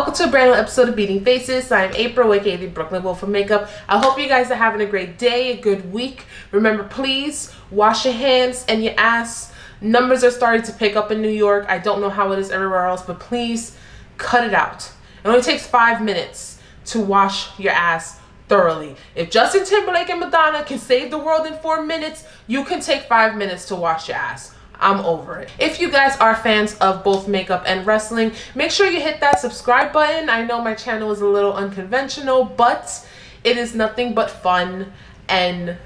welcome to a brand new episode of Beating Faces. I'm April, aka the Brooklyn Wolf of Makeup. I hope you guys are having a great day, a good week. Remember, please wash your hands and your ass. Numbers are starting to pick up in New York. I don't know how it is everywhere else, but please cut it out. It only takes 5 minutes to wash your ass thoroughly. If Justin Timberlake and Madonna can save the world in 4 minutes, you can take 5 minutes to wash your ass. I'm over it. If you guys are fans of both makeup and wrestling, make sure you hit that subscribe button. I know my channel is a little unconventional, but it is nothing but fun and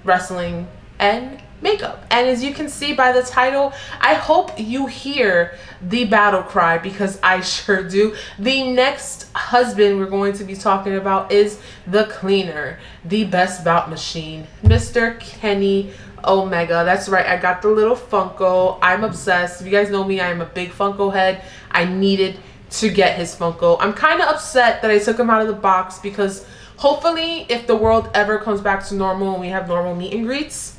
wrestling and makeup. And as you can see by the title, I hope you hear the battle cry, because I sure do. The next husband we're going to be talking about is the cleaner, the best bout machine, Mr. Kenny Omega. That's right, I got the little Funko. I'm obsessed. If you guys know me, I am a big Funko head. I needed to get his Funko. I'm kind of upset that I took him out of the box, because hopefully if the world ever comes back to normal and we have normal meet and greets,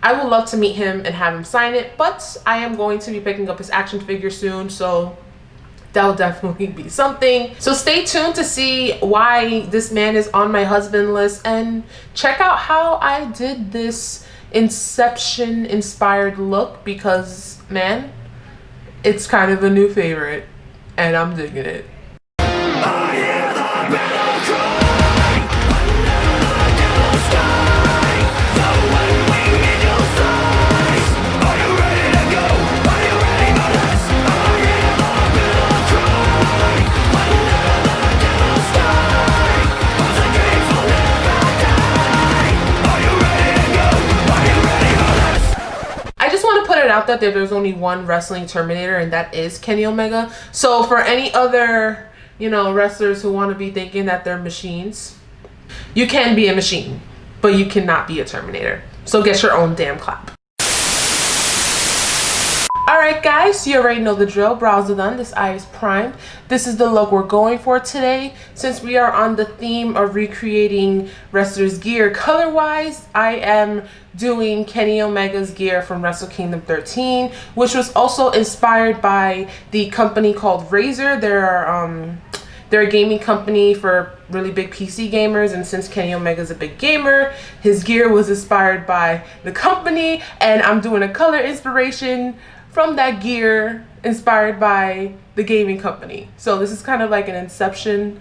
I would love to meet him and have him sign it. But I am going to be picking up his action figure soon, so that will definitely be something. So stay tuned to see why this man is on my husband list, and check out how I did this Inception inspired look, because man, it's kind of a new favorite and I'm digging it. I hear the battle cry under the yellow sky. So when we meet your size, are you ready to go? Are you ready for this? I hear the battle cry under the yellow sky. Once the dreams will never die. Are you ready to go? I just want to put it out that there's only one wrestling Terminator, and that is Kenny Omega. So for any other, wrestlers who want to be thinking that they're machines, you can be a machine, but you cannot be a Terminator. So get your own damn clap. Alright guys, you already know the drill. Brows are done. This eye is primed. This is the look we're going for today. Since we are on the theme of recreating wrestlers' gear color-wise, I am doing Kenny Omega's gear from Wrestle Kingdom 13, which was also inspired by the company called Razer. They're a gaming company for really big PC gamers, and since Kenny Omega's a big gamer, his gear was inspired by the company, and I'm doing a color inspiration from that gear inspired by the gaming company. So this is kind of like an inceptional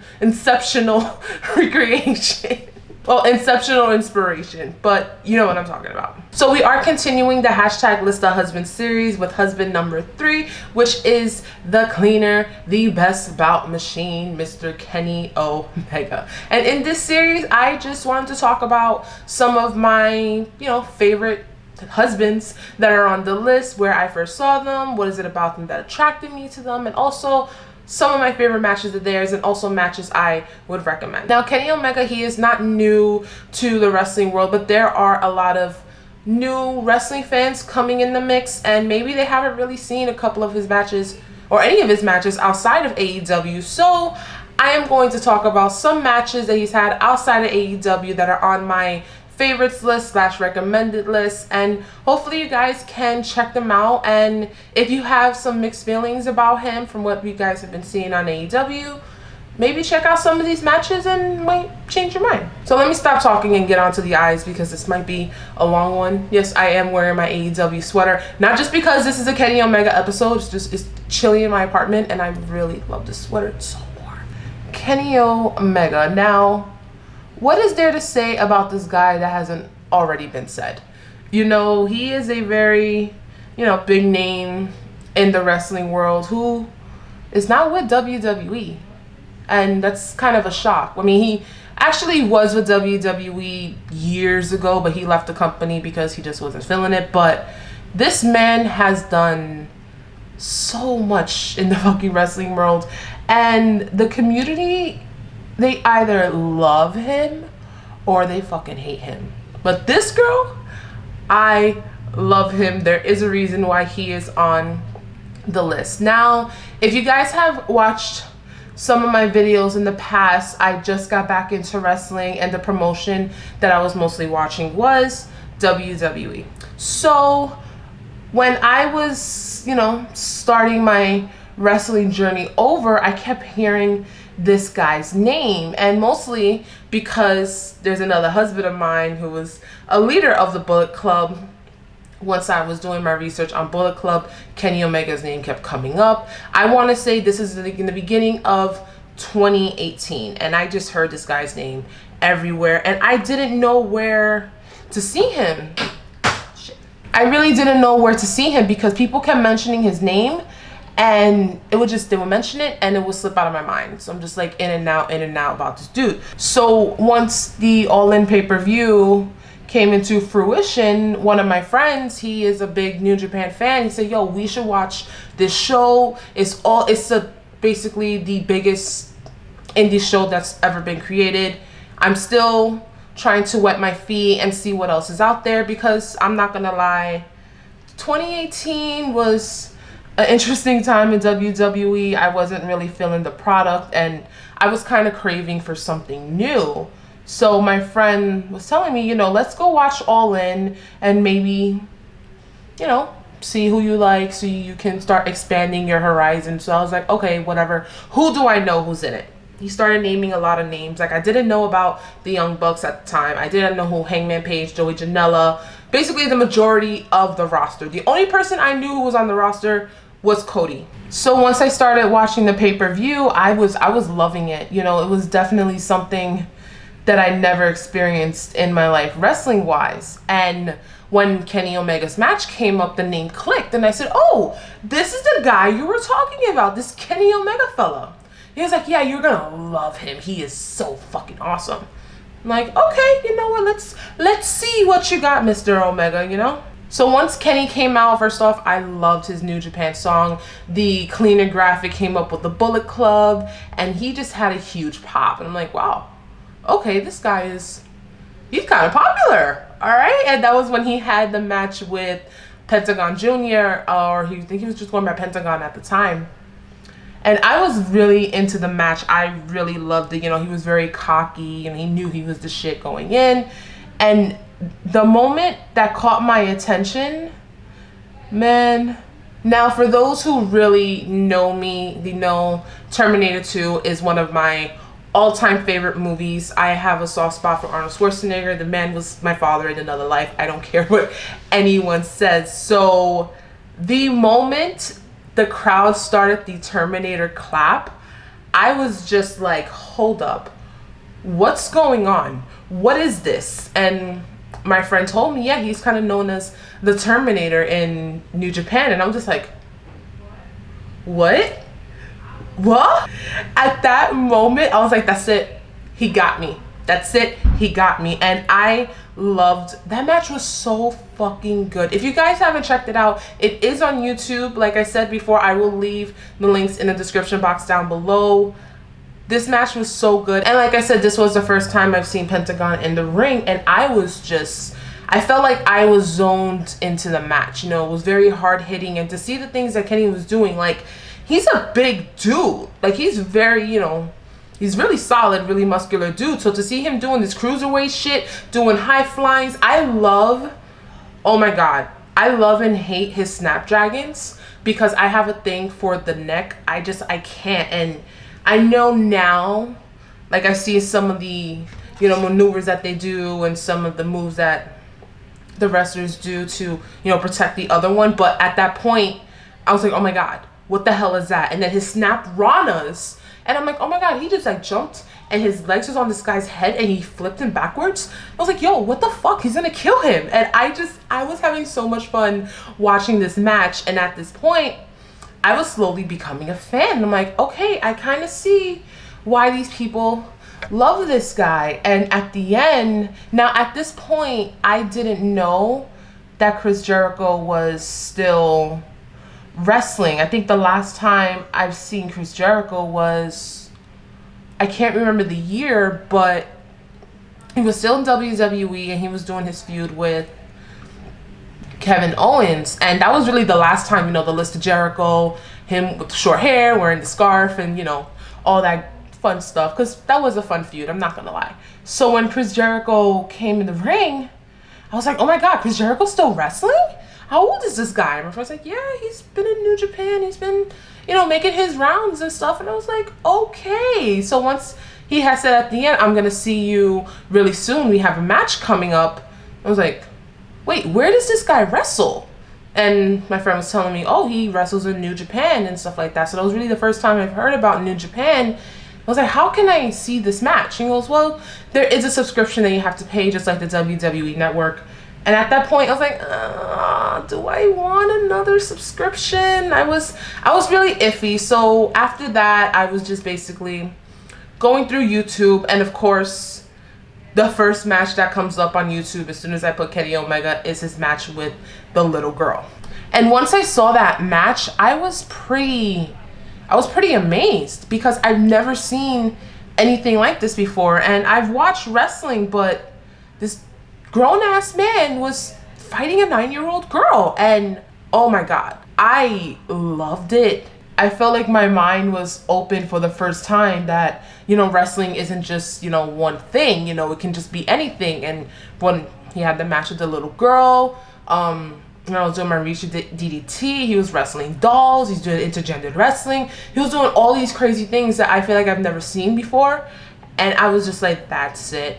recreation. Well, inceptional inspiration, but you know what I'm talking about. So we are continuing the hashtag List a Husband series with husband number 3, which is the cleaner, the best bout machine, Mr. Kenny Omega. And in this series, I just wanted to talk about some of my, favorite husbands that are on the list, where I first saw them, what is it about them that attracted me to them, and also some of my favorite matches of theirs, and also matches I would recommend. Now, Kenny Omega, he is not new to the wrestling world, but there are a lot of new wrestling fans coming in the mix, and maybe they haven't really seen a couple of his matches or any of his matches outside of AEW. So I am going to talk about some matches that he's had outside of AEW that are on my favorites list / recommended list, and hopefully you guys can check them out. And if you have some mixed feelings about him from what you guys have been seeing on AEW, maybe check out some of these matches and might change your mind. So let me stop talking and get onto the eyes, because this might be a long one. Yes, I am wearing my AEW sweater, not just because this is a Kenny Omega episode, it's chilly in my apartment and I really love this sweater. It's so warm. Kenny Omega. Now, what is there to say about this guy that hasn't already been said? He is a very, big name in the wrestling world who is not with WWE. And that's kind of a shock. I mean, he actually was with WWE years ago, but he left the company because he just wasn't feeling it. But this man has done so much in the fucking wrestling world. And the community, they either love him or they fucking hate him. But this girl, I love him. There is a reason why he is on the list. Now, if you guys have watched some of my videos in the past, I just got back into wrestling, and the promotion that I was mostly watching was WWE. So when I was, starting my wrestling journey over, I kept hearing this guy's name, and mostly because there's another husband of mine who was a leader of the Bullet Club. Once I was doing my research on Bullet Club, Kenny Omega's name kept coming up. I want to say this is in the beginning of 2018, and I just heard this guy's name everywhere, and I didn't know where to see him. Shit. I really didn't know where to see him because people kept mentioning his name, and it would just, they would mention it and it would slip out of my mind. So I'm just like in and out about this dude. So once the All In pay-per-view came into fruition, one of my friends, he is a big New Japan fan, he said, yo, we should watch this show. It's basically the biggest indie show that's ever been created. I'm still trying to wet my feet and see what else is out there, because I'm not gonna lie, 2018 was an interesting time in WWE. I wasn't really feeling the product, and I was kind of craving for something new. So my friend was telling me, you know, let's go watch All In and maybe, you know, see who you like so you can start expanding your horizon. So I was like, okay, whatever. Who do I know who's in it? He started naming a lot of names. Like, I didn't know about the Young Bucks at the time. I didn't know who Hangman Page, Joey Janela, basically the majority of the roster. The only person I knew who was on the roster was Cody. So once I started watching the pay-per-view, I was loving it. You know, it was definitely something that I never experienced in my life wrestling wise. And when Kenny Omega's match came up, the name clicked, and I said, oh, this is the guy you were talking about, this Kenny Omega fella. He was like, yeah, you're gonna love him. He is so fucking awesome. I'm like, okay, you know what? Let's see what you got, Mr. Omega, you know? So once Kenny came out, first off, I loved his New Japan song. The cleaner graphic came up with the Bullet Club, and he just had a huge pop. And I'm like, wow, okay, this guy he's kind of popular, all right? And that was when he had the match with Pentagon Jr., or I think he was just going by Pentagon at the time. And I was really into the match. I really loved it. You know, he was very cocky, and he knew he was the shit going in. And the moment that caught my attention, man. Now, for those who really know me, they know Terminator 2 is one of my all-time favorite movies. I have a soft spot for Arnold Schwarzenegger. The man was my father in another life. I don't care what anyone says. So the moment the crowd started the Terminator clap, I was just like, hold up, what's going on? What is this? And my friend told me, yeah, he's kind of known as the Terminator in New Japan. And I'm just like, what? At that moment, I was like, that's it. He got me. That's it. He got me. And I loved that match. Was so fucking good. If you guys haven't checked it out, it is on YouTube. Like I said before, I will leave the links in the description box down below. This match was so good. And like I said, this was the first time I've seen Pentagon in the ring, and I felt like I was zoned into the match. You know, it was very hard hitting, and to see the things that Kenny was doing, like, he's a big dude. Like, he's very, you know, he's really solid, really muscular dude. So to see him doing this cruiserweight shit, doing high flyings, oh my God, I love and hate his snapdragons, because I have a thing for the neck. I can't. And I know now, like, I see some of the, you know, maneuvers that they do and some of the moves that the wrestlers do to, you know, protect the other one. But at that point, I was like, oh my God, what the hell is that? And then his snap ranas, and I'm like, oh my God, he just like jumped and his legs was on this guy's head and he flipped him backwards. I was like, yo, what the fuck? He's gonna kill him. And I was having so much fun watching this match. And at this point, I was slowly becoming a fan. I'm like, okay, I kind of see why these people love this guy. And at the end, now at this point, I didn't know that Chris Jericho was still wrestling. I think the last time I've seen Chris Jericho was, I can't remember the year, but he was still in WWE and he was doing his feud with Kevin Owens, and that was really the last time, you know, the list of Jericho, him with the short hair, wearing the scarf, and, you know, all that fun stuff, because that was a fun feud, I'm not gonna lie. So when Chris Jericho came in the ring, I was like, oh my God, Chris Jericho's still wrestling? How old is this guy? And my friend's like, yeah, he's been in New Japan, he's been, you know, making his rounds and stuff. And I was like, okay. So once he had said at the end, I'm gonna see you really soon, we have a match coming up, I was like, wait, where does this guy wrestle? And my friend was telling me, oh, he wrestles in New Japan and stuff like that. So that was really the first time I've heard about New Japan. I was like, how can I see this match? And he goes, well, there is a subscription that you have to pay, just like the WWE Network. And at that point, I was like, do I want another subscription? I was really iffy. So after that, I was just basically going through YouTube. And of course, the first match that comes up on YouTube as soon as I put Kenny Omega is his match with the little girl. And once I saw that match, I was pretty amazed, because I've never seen anything like this before. And I've watched wrestling, but this grown-ass man was fighting a 9-year-old girl, and oh my god, I loved it. I felt like my mind was open for the first time, that, you know, wrestling isn't just, you know, one thing, you know, it can just be anything. And when he had the match with the little girl, when I was doing my Rishi DDT, he was wrestling dolls, he's doing intergendered wrestling, he was doing all these crazy things that I feel like I've never seen before. And I was just like, that's it,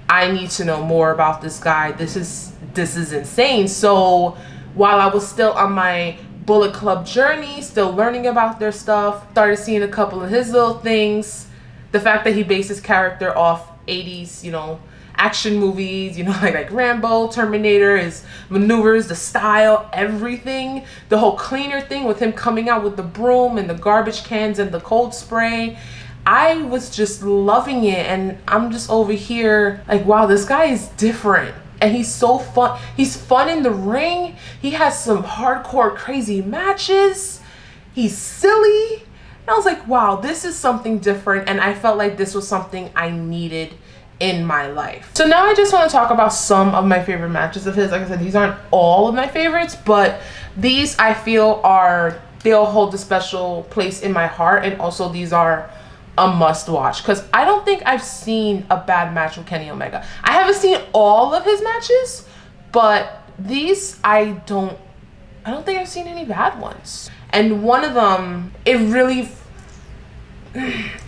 I need to know more about this guy. This is insane. So while I was still on my Bullet Club journey, still learning about their stuff, started seeing a couple of his little things. The fact that he based his character off 80s, you know, action movies, you know, like Rambo, Terminator, his maneuvers, the style, everything. The whole cleaner thing with him coming out with the broom and the garbage cans and the cold spray. I was just loving it, and I'm just over here like, wow, this guy is different. And he's so fun. He's fun in the ring. He has some hardcore crazy matches. He's silly. And I was like, wow, this is something different. And I felt like this was something I needed in my life. So now I just want to talk about some of my favorite matches of his. Like I said, these aren't all of my favorites, but these I feel they'll hold a special place in my heart. And also these are a must watch, because I don't think I've seen a bad match with Kenny Omega. I haven't seen all of his matches, but these I don't think I've seen any bad ones. And one of them, it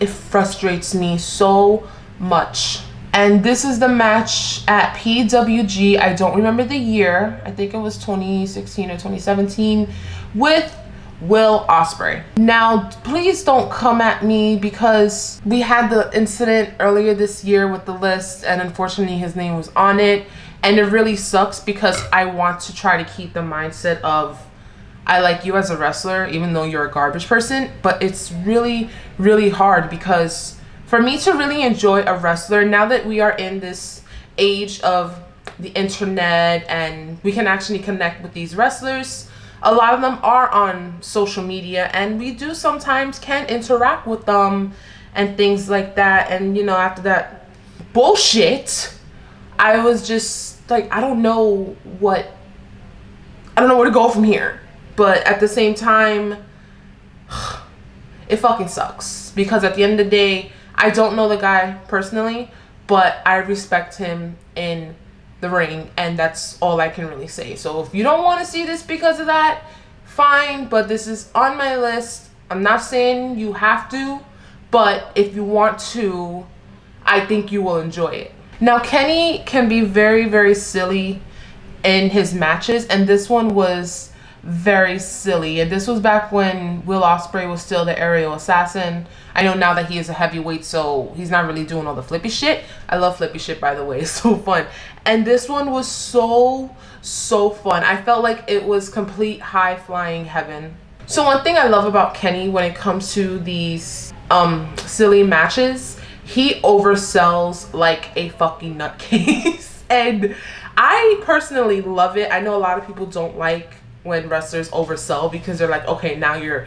frustrates me so much. And this is the match at PWG. I don't remember the year. I think it was 2016 or 2017 with Will Ospreay. Now, please don't come at me, because we had the incident earlier this year with the list, and unfortunately his name was on it, and it really sucks, because I want to try to keep the mindset of, I like you as a wrestler even though you're a garbage person. But it's really, really hard, because for me to really enjoy a wrestler, now that we are in this age of the internet and we can actually connect with these wrestlers, a lot of them are on social media, and we do sometimes can interact with them and things like that. And, you know, after that bullshit, I was just like, I don't know where to go from here. But at the same time, it fucking sucks, because at the end of the day, I don't know the guy personally, but I respect him in the ring, and that's all I can really say. So if you don't want to see this because of that, fine, but this is on my list. I'm not saying you have to, but if you want to, I think you will enjoy it. Now, Kenny can be very, very silly in his matches, and this one was very silly. And this was back when Will Ospreay was still the aerial assassin. I know now that he is a heavyweight, so he's not really doing all the flippy shit. I love flippy shit, by the way. It's so fun. And this one was so fun. I felt like it was complete high flying heaven. So one thing I love about Kenny when it comes to these silly matches, he oversells like a fucking nutcase. And I personally love it. I know a lot of people don't like when wrestlers oversell, because they're like, okay, now you're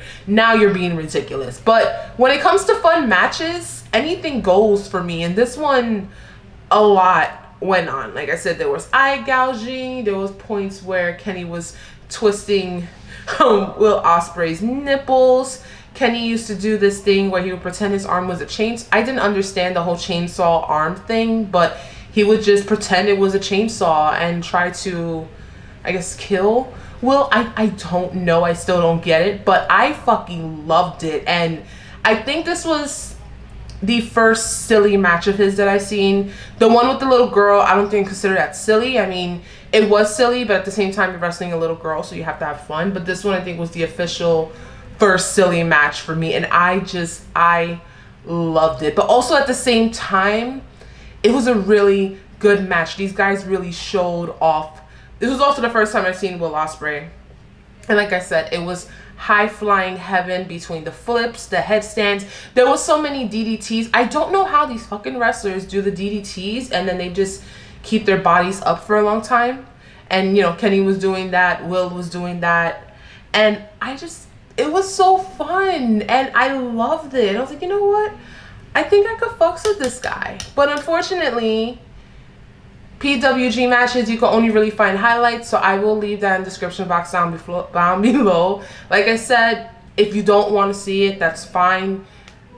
being ridiculous. But when it comes to fun matches, anything goes for me. And this one, a lot went on. Like I said, there was eye gouging. There was points where Kenny was twisting Will Ospreay's nipples. Kenny used to do this thing where he would pretend his arm was a chainsaw. I didn't understand the whole chainsaw arm thing, but he would just pretend it was a chainsaw and try to, I guess, kill Will, I don't know. I still don't get it, but I fucking loved it. And I think this was the first silly match of his that I've seen. The one with the little girl, I don't think consider that silly. I mean, it was silly, but at the same time, you're wrestling a little girl, so you have to have fun. But this one, I think, was the official first silly match for me, and I loved it. But also at the same time, it was a really good match. These guys really showed off. This was also the first time I've seen Will Ospreay, and like I said, it was high flying heaven between the flips, the headstands. There was so many DDTs. I don't know how these fucking wrestlers do the DDTs and then they just keep their bodies up for a long time. And you know, Kenny was doing that, Will was doing that, and it was so fun and I loved it. I was like, you know what, I think I could fucks with this guy. But unfortunately, PWG matches, you can only really find highlights, so I will leave that in the description box down below. Like I said, if you don't want to see it, that's fine.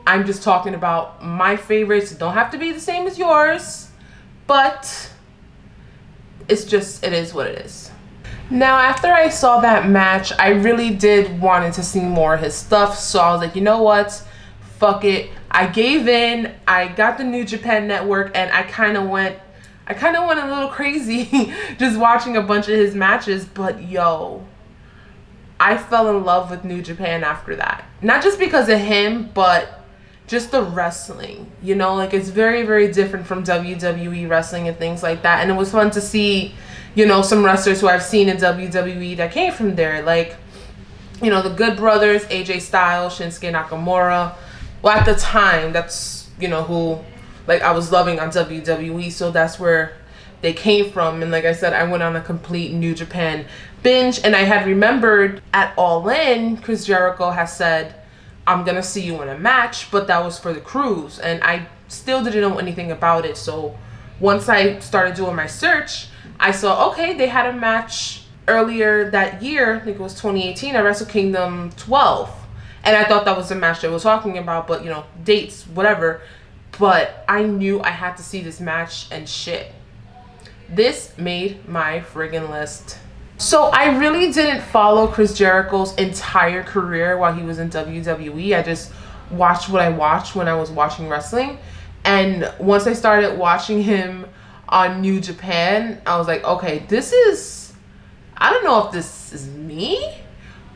I'm just talking about my favorites. It don't have to be the same as yours, but it's just, it is what it is. Now, after I saw that match, I really did wanted to see more of his stuff, so I was like, you know what, fuck it. I gave in. I got the New Japan Network, and I kind of went a little crazy just watching a bunch of his matches. But yo, I fell in love with New Japan after that. Not just because of him, but just the wrestling, you know, like it's very, very different from WWE wrestling and things like that. And it was fun to see, you know, some wrestlers who I've seen in WWE that came from there, like, you know, the Good Brothers, AJ Styles, Shinsuke Nakamura. Well, at the time, that's, you know, who like I was loving on WWE, so that's where they came from. And like I said, I went on a complete New Japan binge, and I had remembered at All In, Chris Jericho has said, I'm gonna see you in a match, but that was for the cruise, and I still didn't know anything about it. So once I started doing my search, I saw, okay, they had a match earlier that year, I think it was 2018 at Wrestle Kingdom 12, and I thought that was the match they were talking about, but you know, dates, whatever. But I knew I had to see this match, and shit, this made my friggin' list. So I really didn't follow Chris Jericho's entire career while he was in WWE. I just watched what I watched when I was watching wrestling. And once I started watching him on New Japan, I was like, okay, this is, I don't know if this is me,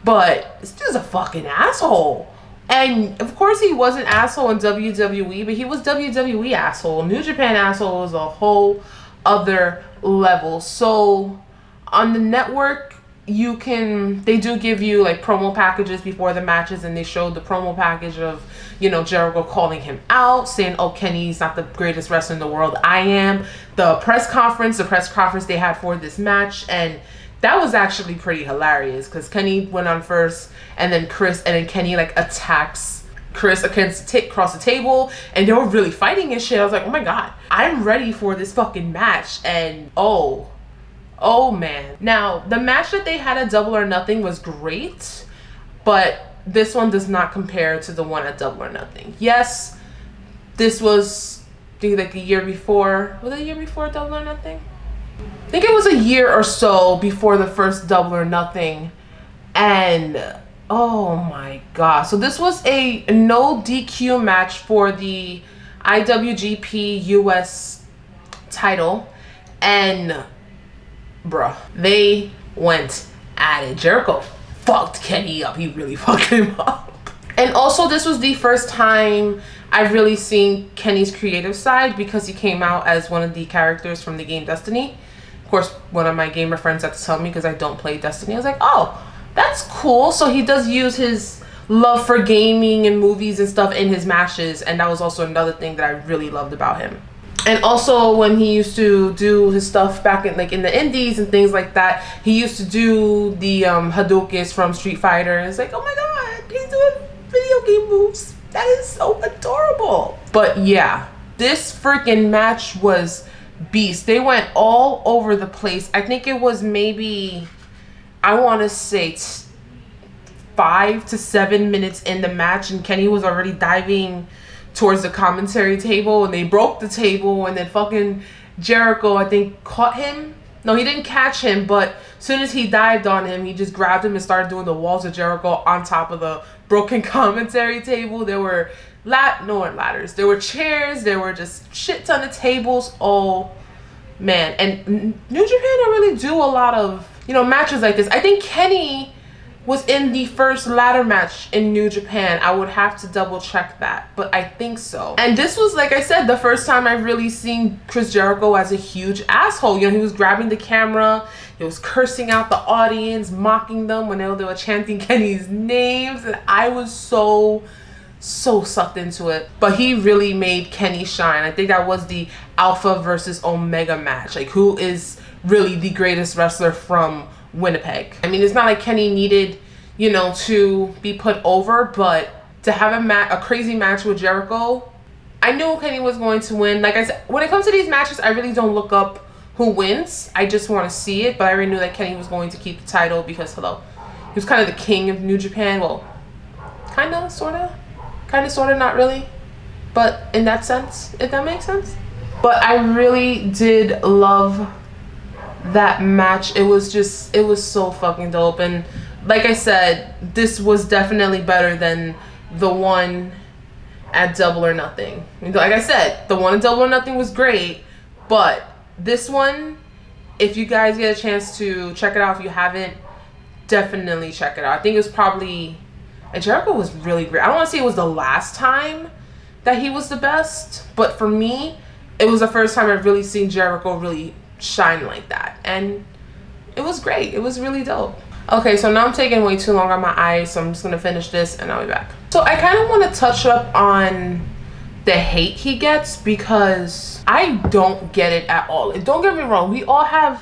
but this dude's a fucking asshole. And of course he was an asshole in WWE, but he was WWE asshole. New Japan asshole was a whole other level. So on the network, they do give you like promo packages before the matches, and they showed the promo package of, you know, Jericho calling him out, saying, oh, Kenny's not the greatest wrestler in the world, I am. The press conference they had for this match, and that was actually pretty hilarious because Kenny went on first, and then Kenny like attacks Chris across the table, and they were really fighting and shit. I was like, oh my god, I'm ready for this fucking match. And oh man. Now, the match that they had at Double or Nothing was great, but this one does not compare to the one at Double or Nothing. Yes, this was, I think, like a year before. Was it a year before Double or Nothing? I think it was a year or so before the first Double or Nothing. And oh my god. So this was a no DQ match for the IWGP US title. And bruh, they went at it. Jericho fucked Kenny up. He really fucked him up. And also, this was the first time I've really seen Kenny's creative side, because he came out as one of the characters from the game Destiny. Of course, one of my gamer friends had to tell me because I don't play Destiny. I was like, oh, that's cool. So he does use his love for gaming and movies and stuff in his matches, and that was also another thing that I really loved about him. And also, when he used to do his stuff back in like in the indies and things like that, he used to do the Hadoukens from Street Fighter. And it's like, oh my god, he's doing video game moves. That is so adorable. But yeah, this freaking match was beast. They went all over the place. I think it was maybe, I want to say 5 to 7 minutes in the match, and Kenny was already diving towards the commentary table, and they broke the table, and then fucking Jericho, I think, caught him No, he didn't catch him, but as soon as he dived on him, he just grabbed him and started doing the walls of Jericho on top of the broken commentary table. There were no ladders. There were chairs. There were just shit ton of tables. Oh man. And New Japan don't really do a lot of, you know, matches like this. I think Kenny was in the first ladder match in New Japan. I would have to double check that, but I think so. And this was, like I said, the first time I've really seen Chris Jericho as a huge asshole. You know, he was grabbing the camera, he was cursing out the audience, mocking them when they were chanting Kenny's names, and I was so sucked into it. But he really made Kenny shine. I think that was the Alpha versus Omega match. Like, who is really the greatest wrestler from Winnipeg? I mean, it's not like Kenny needed, you know, to be put over, but to have a crazy match with Jericho, I knew Kenny was going to win. Like I said, when it comes to these matches, I really don't look up who wins. I just want to see it, but I already knew that Kenny was going to keep the title because, hello, he was kind of the king of New Japan. Well, kind of, sort of, not really, but in that sense, if that makes sense. But I really did love that match. It was so fucking dope. And like I said, this was definitely better than the one at Double or Nothing. Like I said, the one at Double or Nothing was great, but this one, if you guys get a chance to check it out, if you haven't, definitely check it out. I think it was probably, and Jericho was really great. I don't want to say it was the last time that he was the best, but for me, it was the first time I've really seen Jericho really shine like that, and it was great. It was really dope. Okay, so now I'm taking way too long on my eyes, so I'm just gonna finish this and I'll be back. So I kind of want to touch up on the hate he gets, because I don't get it at all. And don't get me wrong, we all have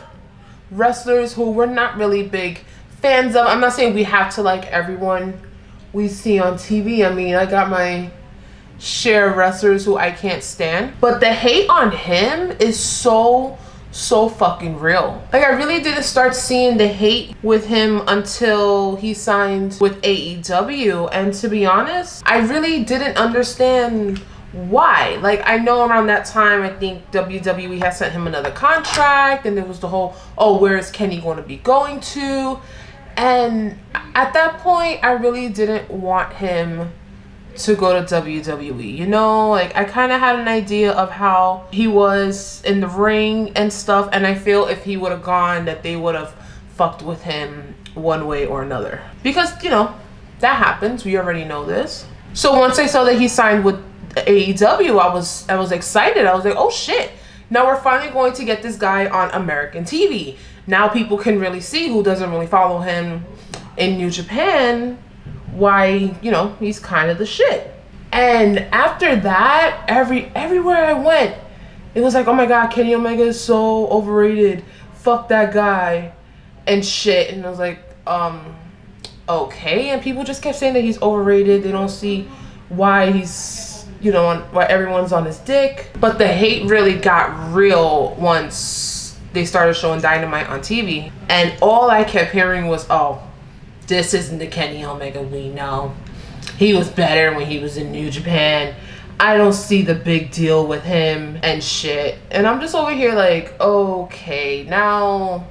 wrestlers who we're not really big fans of. I'm not saying we have to like everyone we see on TV. I mean, I got my share of wrestlers who I can't stand, but the hate on him is so fucking real. Like, I really didn't start seeing the hate with him until he signed with AEW, and to be honest, I really didn't understand why. Like, I know around that time, I think WWE had sent him another contract, and there was the whole, oh, where is Kenny going to be going to? And at that point, I really didn't want him to go to WWE, you know? Like, I kind of had an idea of how he was in the ring and stuff, and I feel if he would have gone, that they would have fucked with him one way or another, because, you know, that happens. We already know this. So once I saw that he signed with AEW, I was excited. I was like, oh shit, now we're finally going to get this guy on American TV. Now people can really see, who doesn't really follow him in New Japan, why, you know, he's kind of the shit. And after that, everywhere I went, it was like, oh my god, Kenny Omega is so overrated, fuck that guy and shit. And I was like, okay. And people just kept saying that he's overrated. They don't see why he's, you know, why everyone's on his dick. But the hate really got real once they started showing Dynamite on TV, and all I kept hearing was, oh, this isn't the Kenny Omega we know. He was better when he was in New Japan. I don't see the big deal with him and shit. And I'm just over here like, okay, now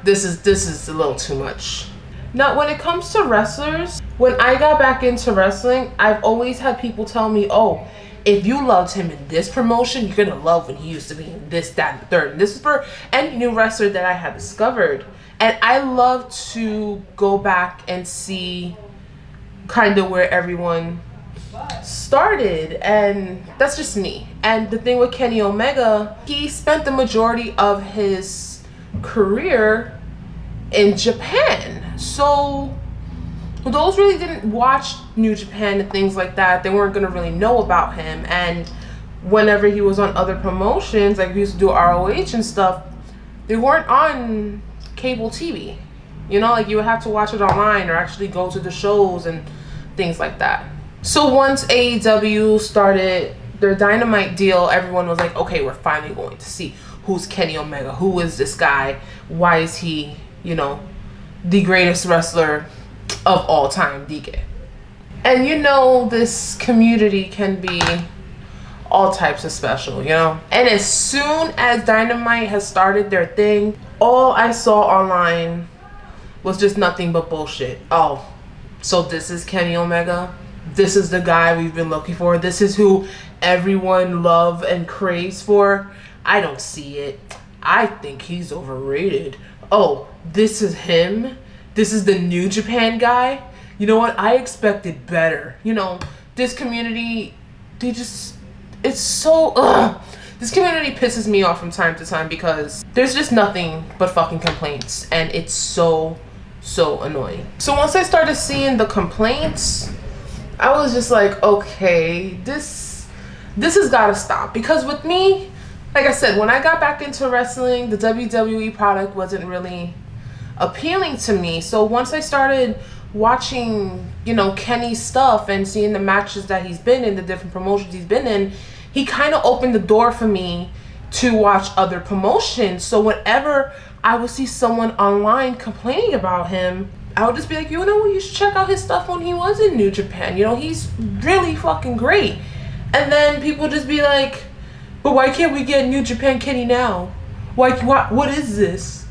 this is a little too much. Now, when it comes to wrestlers, when I got back into wrestling, I've always had people tell me, oh, if you loved him in this promotion, you're gonna love when he used to be in this, that, and the third. And this is for any new wrestler that I have discovered. And I love to go back and see kind of where everyone started, and that's just me. And the thing with Kenny Omega, he spent the majority of his career in Japan. So those really didn't watch New Japan and things like that, they weren't gonna really know about him. And whenever he was on other promotions, like we used to do ROH and stuff, they weren't on cable TV, you know, like you would have to watch it online or actually go to the shows and things like that. So once AEW started their Dynamite deal, everyone was like, okay, we're finally going to see who's Kenny Omega, who is this guy, why is he, you know, the greatest wrestler of all time, DK. And you know, this community can be all types of special, you know? And as soon as Dynamite has started their thing, all I saw online was just nothing but bullshit. Oh, so this is Kenny Omega? This is the guy we've been looking for? This is who everyone loves and craves for? I don't see it. I think he's overrated. Oh, this is him? This is the New Japan guy? You know what? I expected better. You know, this community, they just, it's so, ugh. This community pisses me off from time to time because there's just nothing but fucking complaints, and it's so annoying. So once I started seeing the complaints, I was just like, okay, this has got to stop. Because with me, like I said, when I got back into wrestling, the WWE product wasn't really appealing to me. So once I started watching, you know, Kenny's stuff and seeing the matches that he's been in, the different promotions he's been in, he kind of opened the door for me to watch other promotions. So whenever I would see someone online complaining about him, I would just be like, you know what, you should check out his stuff when he was in New Japan. You know, he's really fucking great. And then people just be like, but why can't we get New Japan Kenny now? What is this?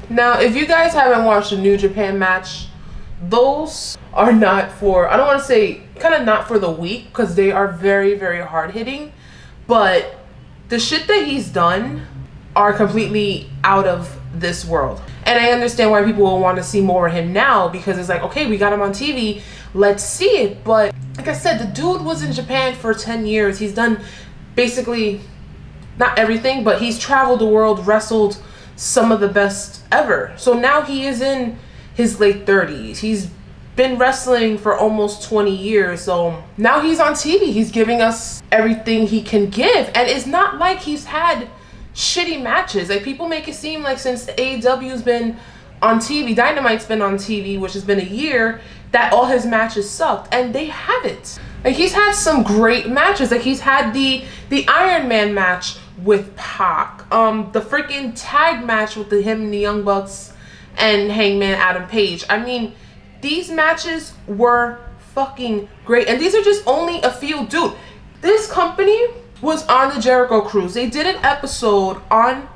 Now, if you guys haven't watched a New Japan match, those are not for, I don't want to say, kind of not for the weak, because they are very hard hitting, but the shit that he's done are completely out of this world. And I understand why people will want to see more of him now, because it's like, okay, we got him on TV, let's see it. But like I said, the dude was in Japan for 10 years. He's done basically not everything, but he's traveled the world, wrestled some of the best ever. So now he is in his late 30s. He's been wrestling for almost 20 years. So now he's on TV. He's giving us everything he can give. And it's not like he's had shitty matches. Like, people make it seem like since AEW's been on TV, Dynamite's been on TV, which has been a year, that all his matches sucked. And they haven't. Like, he's had some great matches. Like, he's had the Iron Man match with Pac, the freaking tag match with him and the Young Bucks and Hangman Adam Page. I mean, these matches were fucking great. And these are just only a few. Dude, this company was on the Jericho cruise. They did an episode on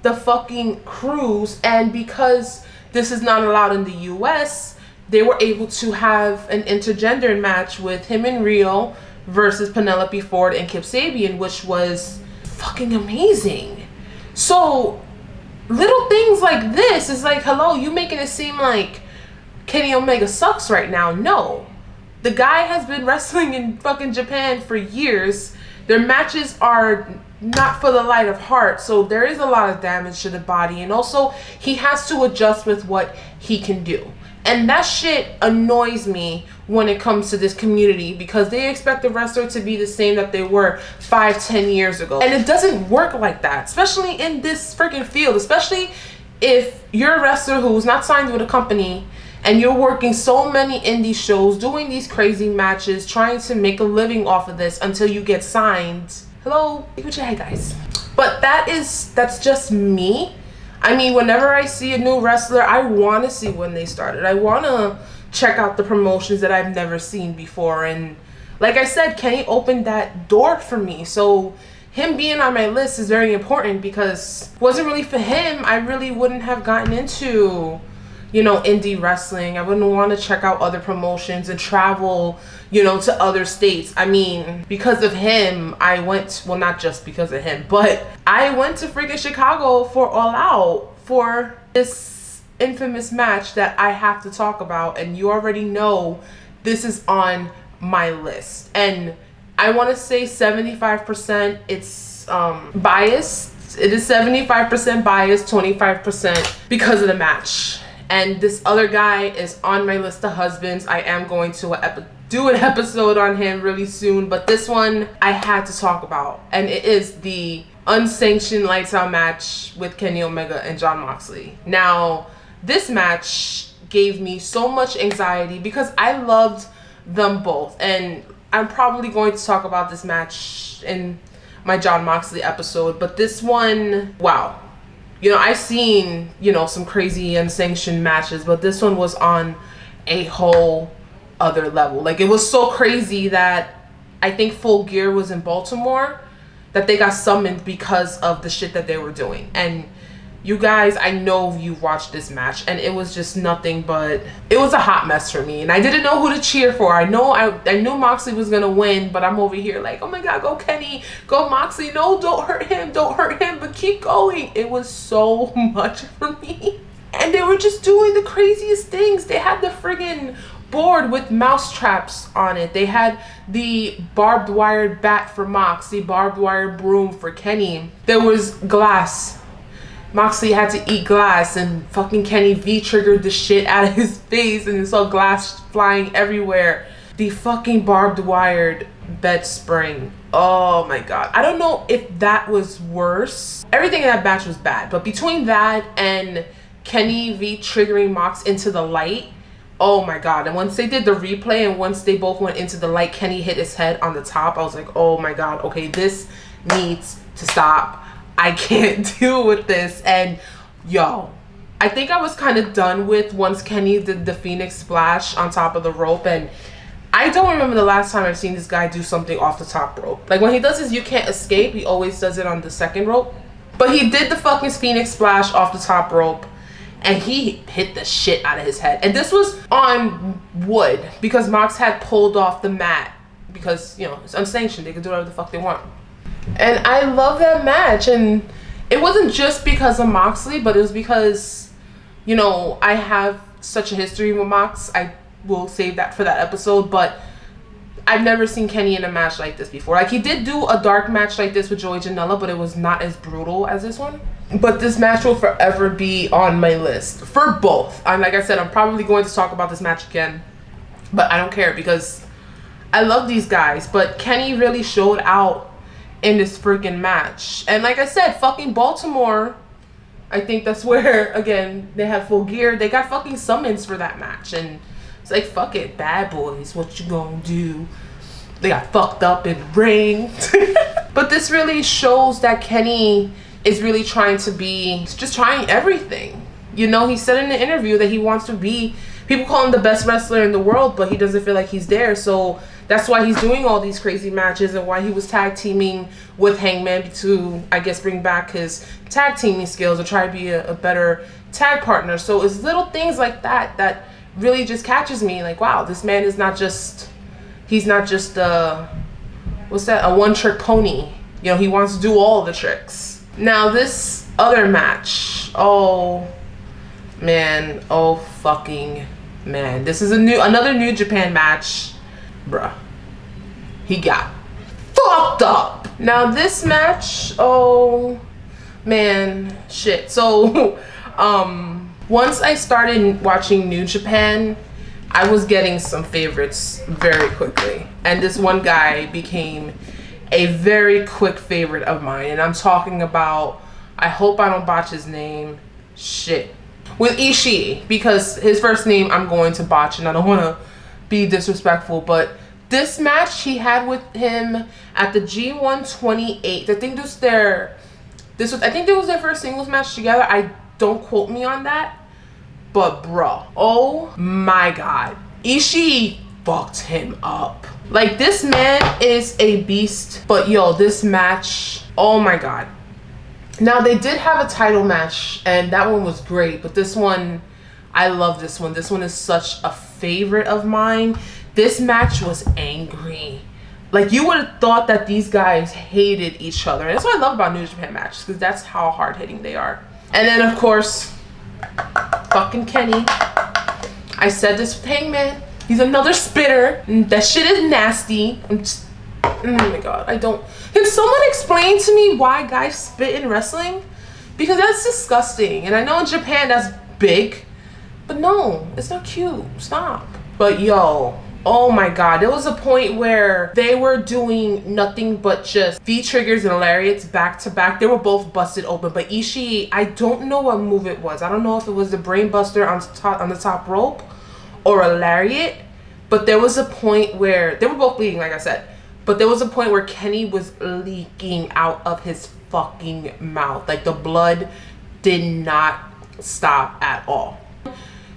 the fucking cruise, and because this is not allowed in the US, they were able to have an intergender match with him and Rio versus Penelope Ford and Kip Sabian, which was fucking amazing. So little things like this is like, hello, you making it seem like Kenny Omega sucks right now. No, the guy has been wrestling in fucking Japan for years. Their matches are not for the light of heart, so there is a lot of damage to the body, and also he has to adjust with what he can do. And that shit annoys me when it comes to this community, because they expect the wrestler to be the same that they were 5-10 years ago. And it doesn't work like that, especially in this freaking field, especially if you're a wrestler who's not signed with a company and you're working so many indie shows, doing these crazy matches, trying to make a living off of this until you get signed. Hello, think with your head, guys. But that's just me. I mean, whenever I see a new wrestler, I want to see when they started. I want to check out the promotions that I've never seen before. And like I said, Kenny opened that door for me. So him being on my list is very important, because if it wasn't really for him, I really wouldn't have gotten into, you know, indie wrestling. I wouldn't want to check out other promotions and travel, you know, to other states. I mean, because of him, I went, well, not just because of him, but I went to freaking Chicago for All Out for this infamous match that I have to talk about. And you already know this is on my list. And I want to say 75% it's biased. It is 75% biased, 25% because of the match. And this other guy is on my list of husbands. I am going to do an episode on him really soon, but this one I had to talk about, and it is the unsanctioned lights out match with Kenny Omega and Jon Moxley. Now, this match gave me so much anxiety because I loved them both, and I'm probably going to talk about this match in my Jon Moxley episode, but this one, wow. You know, I've seen, you know, some crazy unsanctioned matches, but this one was on a whole other level. Like, it was so crazy that I think Full Gear was in Baltimore, that they got summoned because of the shit that they were doing. And you guys, I know you watched this match, and it was just nothing but, it was a hot mess for me. And I didn't know who to cheer for. I knew Moxley was gonna win, but I'm over here like, oh my God, go Kenny, go Moxley. No, don't hurt him, but keep going. It was so much for me. And they were just doing the craziest things. They had the friggin' board with mouse traps on it. They had the barbed wire bat for Mox, the barbed wire broom for Kenny. There was glass. Moxley had to eat glass, and fucking Kenny V-triggered the shit out of his face, and you saw glass flying everywhere. The fucking barbed wired bed spring. Oh my God. I don't know if that was worse. Everything in that match was bad, but between that and Kenny V-triggering Mox into the light, oh my God. And once they did the replay and once they both went into the light, Kenny hit his head on the top. I was like, oh my God, okay, this needs to stop. I can't deal with this. And yo, I think I was kind of done with once Kenny did the Phoenix Splash on top of the rope. And I don't remember the last time I've seen this guy do something off the top rope. Like when he does his You Can't Escape, he always does it on the second rope. But he did the fucking Phoenix Splash off the top rope, and he hit the shit out of his head. And this was on wood because Mox had pulled off the mat because, you know, it's unsanctioned. They can do whatever the fuck they want. And I love that match. And it wasn't just because of Moxley, but it was because, you know, I have such a history with Mox. I will save that for that episode, but I've never seen Kenny in a match like this before. Like, he did do a dark match like this with Joey Janela, but it was not as brutal as this one. But this match will forever be on my list for both. And like I said, I'm probably going to talk about this match again, but I don't care because I love these guys. But Kenny really showed out in this freaking match. And like I said, fucking Baltimore, I think that's where, again, they have Full Gear. They got fucking summons for that match. And it's like, fuck it, bad boys, what you gonna do? They got fucked up in the ring. But this really shows that Kenny is really trying to be, just trying everything. You know, he said in the interview that he wants to be, people call him the best wrestler in the world, but he doesn't feel like he's there. So that's why he's doing all these crazy matches and why he was tag teaming with Hangman to, I guess, bring back his tag teaming skills or try to be a better tag partner. So it's little things like that that really just catches me. Like, wow, this man is not just, he's not just a one-trick pony. You know, he wants to do all the tricks. Now this other match, oh man, oh fucking man, this is another New Japan match. Bruh, he got fucked up. Now this match, oh man, shit. So once I started watching New Japan, I was getting some favorites very quickly, and this one guy became a very quick favorite of mine. And I'm talking about, I hope I don't botch his name, shit, with Ishii, because his first name I'm going to botch and I don't want to be disrespectful. But this match he had with him at the G128, I think I think it was their first singles match together. I don't quote me on that, but bro, oh my God, Ishii fucked him up. Like, this man is a beast. But yo, this match, oh my God. Now they did have a title match and that one was great, but this one, I love this one. This one is such a favorite of mine. This match was angry. Like, you would have thought that these guys hated each other. And that's what I love about New Japan matches, because that's how hard-hitting they are. And then, of course, fucking Kenny. I said this with Hangman. He's another spitter. That shit is nasty. Oh my God, can someone explain to me why guys spit in wrestling? Because that's disgusting. And I know in Japan that's big, but no, it's not cute. Stop. But yo, oh my God, there was a point where they were doing nothing but just V-triggers and lariats back to back. They were both busted open, but Ishii, I don't know what move it was. I don't know if it was the brain buster on the top rope or a lariat, but there was a point where they were both bleeding, like I said, but there was a point where Kenny was leaking out of his fucking mouth. Like, the blood did not stop at all.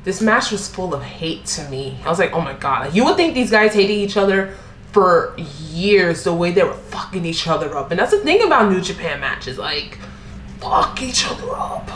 This match was full of hate to me. I was like, oh my God. Like, you would think these guys hated each other for years, the way they were fucking each other up. And that's the thing about New Japan matches, like, fuck each other up.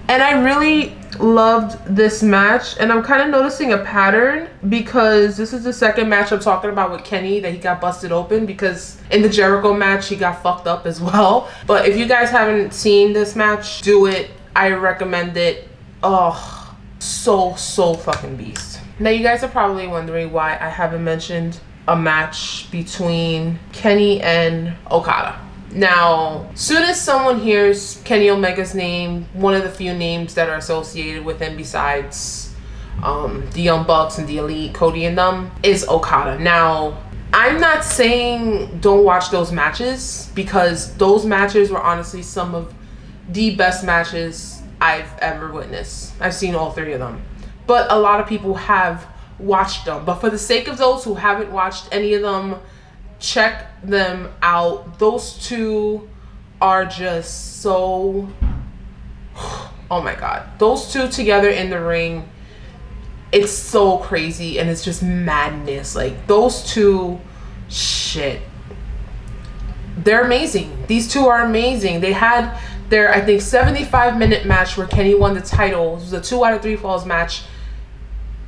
And I really loved this match, and I'm kind of noticing a pattern because this is the second match I'm talking about with Kenny that he got busted open, because in the Jericho match he got fucked up as well. But if you guys haven't seen this match, do it. I recommend it. Oh, so fucking beast. Now you guys are probably wondering why I haven't mentioned a match between Kenny and Okada. Now, soon as someone hears Kenny Omega's name, one of the few names that are associated with him besides the Young Bucks and the Elite, Cody and them, is Okada. Now, I'm not saying don't watch those matches, because those matches were honestly some of the best matches I've ever witnessed. I've seen all three of them. But a lot of people have watched them. But for the sake of those who haven't watched any of them, check them out. Those two are just so, oh my god, those two together in the ring, it's so crazy and it's just madness. Like, those two, shit, they're amazing. These two are amazing. They had their, I think, 75-minute match where Kenny won the title. It was a 2 out of 3 falls match.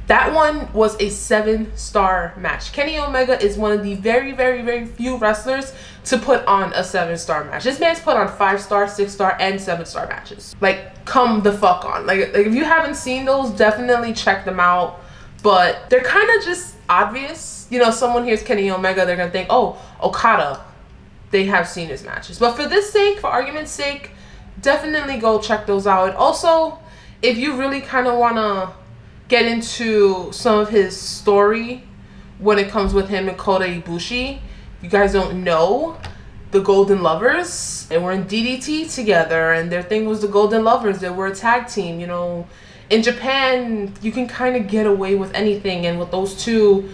That one was a 7-star match. Kenny Omega is one of the very few wrestlers to put on a 7-star match. This man's put on 5-star, 6-star, and 7-star matches. Like, come the fuck on. Like if you haven't seen those, definitely check them out. But they're kind of just obvious. You know, someone hears Kenny Omega, they're gonna think, oh, Okada. They have seen his matches. But for this sake, for argument's sake, definitely go check those out. And also, if you really kind of wanna get into some of his story when it comes with him and Kota Ibushi, you guys don't know, the Golden Lovers, they were in DDT together, and their thing was the Golden Lovers. They were a tag team. You know, in Japan you can kind of get away with anything, and with those two,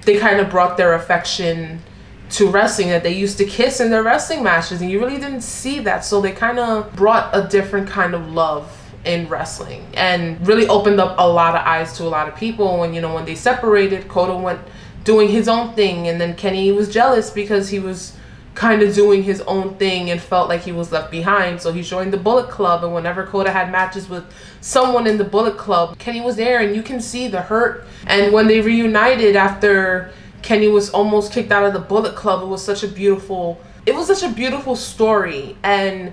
they kind of brought their affection to wrestling, that they used to kiss in their wrestling matches, and you really didn't see that. So they kind of brought a different kind of love in wrestling and really opened up a lot of eyes to a lot of people. When, you know, when they separated, Kota went doing his own thing, and then Kenny was jealous because he was kind of doing his own thing and felt like he was left behind, so he joined the Bullet Club. And whenever Kota had matches with someone in the Bullet Club, Kenny was there, and you can see the hurt. And when they reunited after Kenny was almost kicked out of the Bullet Club, it was such a beautiful story. And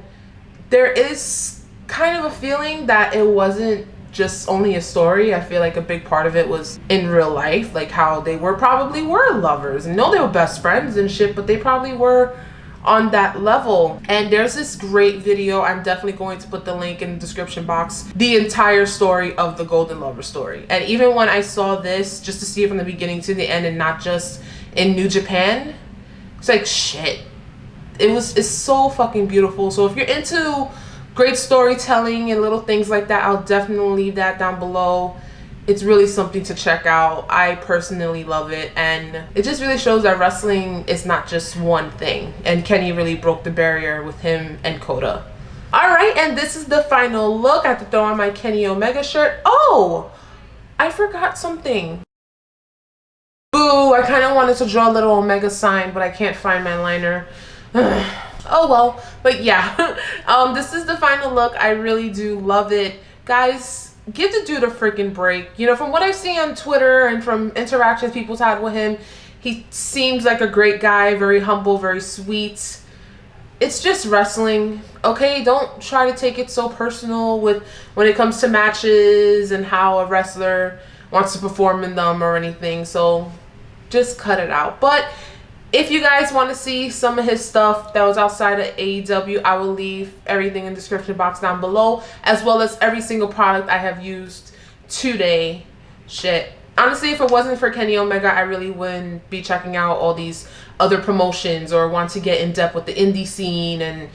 there is kind of a feeling that it wasn't just only a story. I feel like a big part of it was in real life, like how they probably were lovers, and no, they were best friends and shit, but they probably were on that level. And there's this great video, I'm definitely going to put the link in the description box, the entire story of the Golden Lover story. And even when I saw this, just to see it from the beginning to the end and not just in New Japan, it's like, shit, it's so fucking beautiful. So if you're into great storytelling and little things like that, I'll definitely leave that down below. It's really something to check out. I personally love it, and it just really shows that wrestling is not just one thing, and Kenny really broke the barrier with him and Kota. Alright, and this is the final look. I have to throw on my Kenny Omega shirt. Oh, I forgot something. Boo, I kind of wanted to draw a little Omega sign, but I can't find my liner. Oh well. But yeah, this is the final look. I really do love it. Guys, give the dude a freaking break. You know, from what I've seen on Twitter and from interactions people's had with him, he seems like a great guy, very humble, very sweet. It's just wrestling, okay? Don't try to take it so personal when it comes to matches and how a wrestler wants to perform in them or anything. So just cut it out. But if you guys want to see some of his stuff that was outside of AEW, I will leave everything in the description box down below, as well as every single product I have used today. Shit. Honestly, if it wasn't for Kenny Omega, I really wouldn't be checking out all these other promotions or want to get in depth with the indie scene and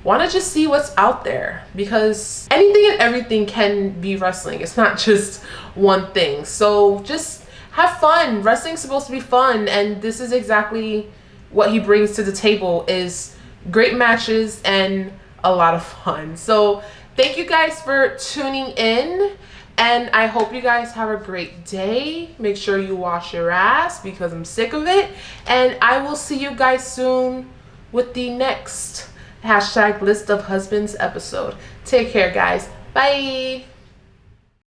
want to just see what's out there, because anything and everything can be wrestling. It's not just one thing. So just have fun. Wrestling's supposed to be fun, and this is exactly what he brings to the table, is great matches and a lot of fun. So thank you guys for tuning in, And I hope you guys have a great day. Make sure you wash your ass because I'm sick of it. And I will see you guys soon with the next hashtag list of husbands episode. Take care, guys. Bye.